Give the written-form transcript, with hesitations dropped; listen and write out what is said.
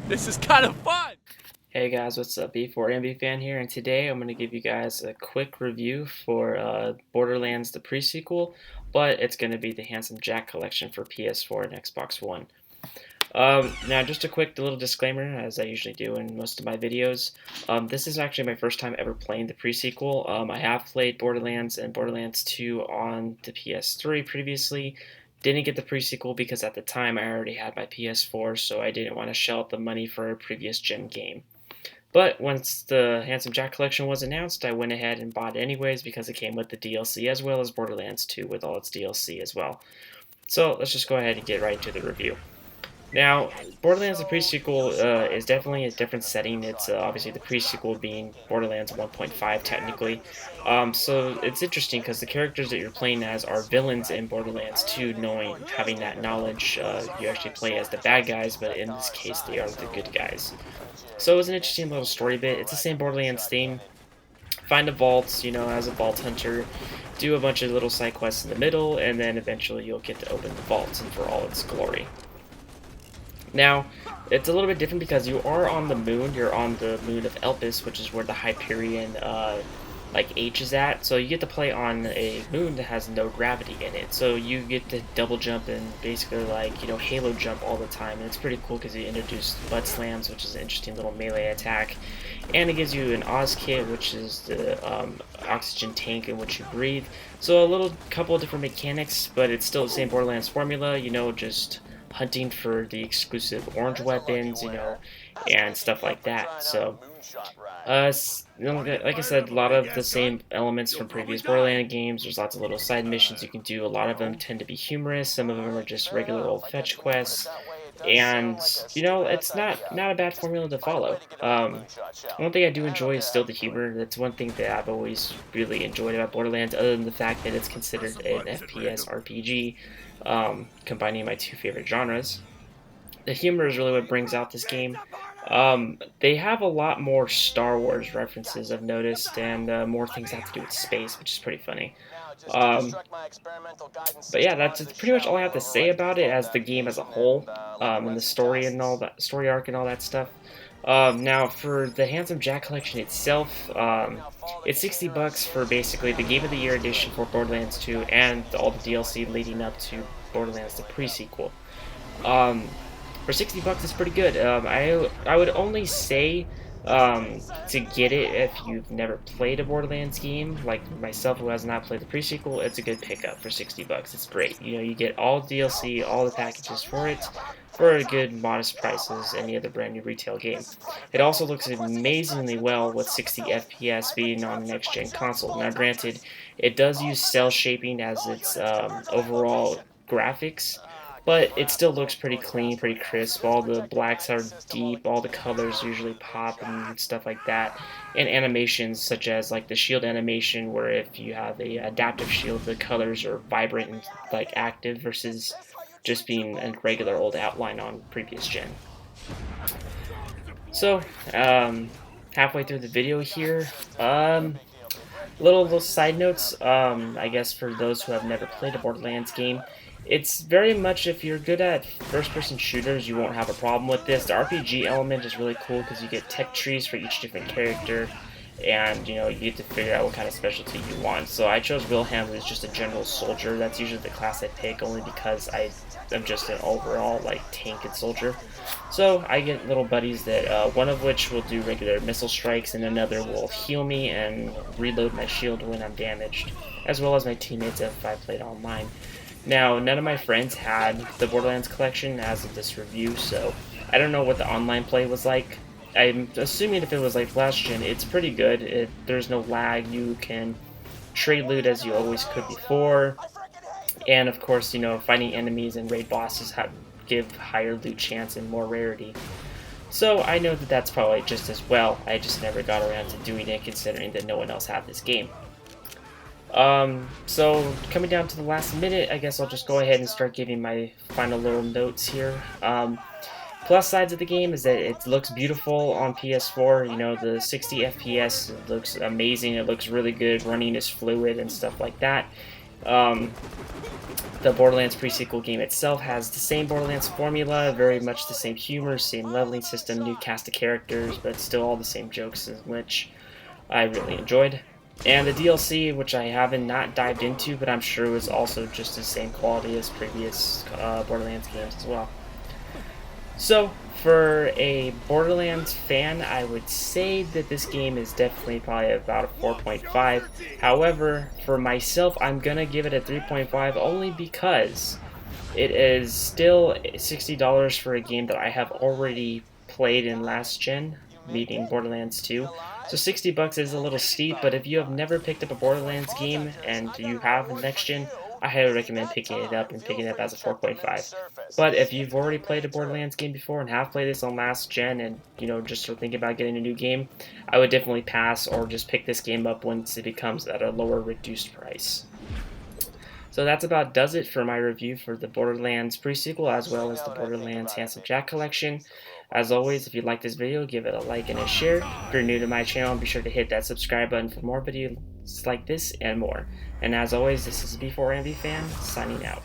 This is kind of fun! Hey guys, what's up? B4MB fan here, and today I'm going to give you guys a quick review for Borderlands the Presequel, but it's going to be the Handsome Jack collection for PS4 and Xbox One. Now, just a quick little disclaimer, as I usually do in most of my videos. This is actually my first time ever playing the Presequel. I have played Borderlands and Borderlands 2 on the PS3 previously. Didn't get the Presequel because at the time I already had my PS4, so I didn't want to shell out the money for a previous gen game. But once the Handsome Jack collection was announced, I went ahead and bought it anyways because it came with the DLC as well as Borderlands 2 with all its DLC as well. So let's just go ahead and get right into the review. Now, Borderlands the Presequel is definitely a different setting. It's obviously the Presequel being Borderlands 1.5 technically. So it's interesting because the characters that you're playing as are villains in Borderlands 2, having that knowledge. You actually play as the bad guys, but in this case they are the good guys. So it was an interesting little story bit. It's the same Borderlands theme. Find a vault, as a vault hunter, do a bunch of little side quests in the middle, and then eventually you'll get to open the vault and for all its glory. Now, it's a little bit different because you are on the moon. You're on the moon of Elpis, which is where the Hyperion H is at. So you get to play on a moon that has no gravity in it. So you get to double jump and basically Halo jump all the time. And it's pretty cool because you introduce butt slams, which is an interesting little melee attack. And it gives you an Oz kit, which is the oxygen tank in which you breathe. So a little couple of different mechanics, but it's still the same Borderlands formula, just hunting for the exclusive orange weapons, and stuff like that. So, like I said, a lot of the same elements from previous Borderlands games. There's lots of little side missions you can do. A lot of them tend to be humorous. Some of them are just regular old fetch quests. And it's not a bad formula to follow. One thing I do enjoy is still the humor. That's one thing that I've always really enjoyed about Borderlands, other than the fact that it's considered an FPS RPG, combining my two favorite genres. The humor is really what brings out this game. They have a lot more Star Wars references, I've noticed, and more things that have to do with space, which is pretty funny. Um, but yeah, that's pretty much all I have to say about it as the game as a whole, and the story and all that story arc and all that stuff. Now for the Handsome Jack collection itself, it's $60 for basically the Game of the Year edition for Borderlands 2 and all the DLC leading up to Borderlands the Presequel. Um, for $60 it's pretty good. I would only say to get it if you've never played a Borderlands game, like myself who has not played the Presequel. It's a good pickup for $60. It's great. You get all DLC, all the packages for it, for a good modest price as any other brand new retail game. It also looks amazingly well with 60 FPS being on next gen console. Now granted, it does use cell shaping as its overall graphics, but it still looks pretty clean, pretty crisp. All the blacks are deep, all the colors usually pop and stuff like that. And animations such as like the shield animation, where if you have a adaptive shield, the colors are vibrant and like active versus just being a regular old outline on previous gen. So, halfway through the video here, little side notes, I guess for those who have never played a Borderlands game, it's very much, if you're good at first-person shooters, you won't have a problem with this. The RPG element is really cool because you get tech trees for each different character, and you get to figure out what kind of specialty you want. So I chose Wilhelm, who's just a general soldier. That's usually the class I pick, only because I'm just an overall tank and soldier. So I get little buddies that one of which will do regular missile strikes, and another will heal me and reload my shield when I'm damaged, as well as my teammates if I played online. Now, none of my friends had the Borderlands collection as of this review, so I don't know what the online play was like. I'm assuming if it was like last gen, it's pretty good. There's no lag. You can trade loot as you always could before. And of course, fighting enemies and raid bosses give higher loot chance and more rarity. So I know that that's probably just as well. I just never got around to doing it considering that no one else had this game. So coming down to the last minute, I guess I'll just go ahead and start giving my final little notes here. Plus sides of the game is that it looks beautiful on PS4. The 60 FPS looks amazing. It looks really good. Running is fluid and stuff like that. The Borderlands pre-sequel game itself has the same Borderlands formula, very much the same humor, same leveling system, new cast of characters, but still all the same jokes, which I really enjoyed. And the DLC, which I haven't not dived into, but I'm sure was also just the same quality as previous Borderlands games as well. So, for a Borderlands fan, I would say that this game is definitely probably about a 4.5. However, for myself, I'm gonna give it a 3.5 only because it is still $60 for a game that I have already played in last gen, meaning Borderlands 2. So 60 bucks is a little steep, but if you have never picked up a Borderlands game and you have next gen, I highly recommend picking it up and picking it up as a 4.5. But if you've already played a Borderlands game before and have played this on last gen and just are thinking about getting a new game, I would definitely pass or just pick this game up once it becomes at a lower reduced price. So that's about does it for my review for the Borderlands pre-sequel as well as the Borderlands Handsome Jack collection. As always, if you like this video, give it a like and a share. If you're new to my channel, be sure to hit that subscribe button for more videos like this and more. And as always, this is B4MV Fan signing out.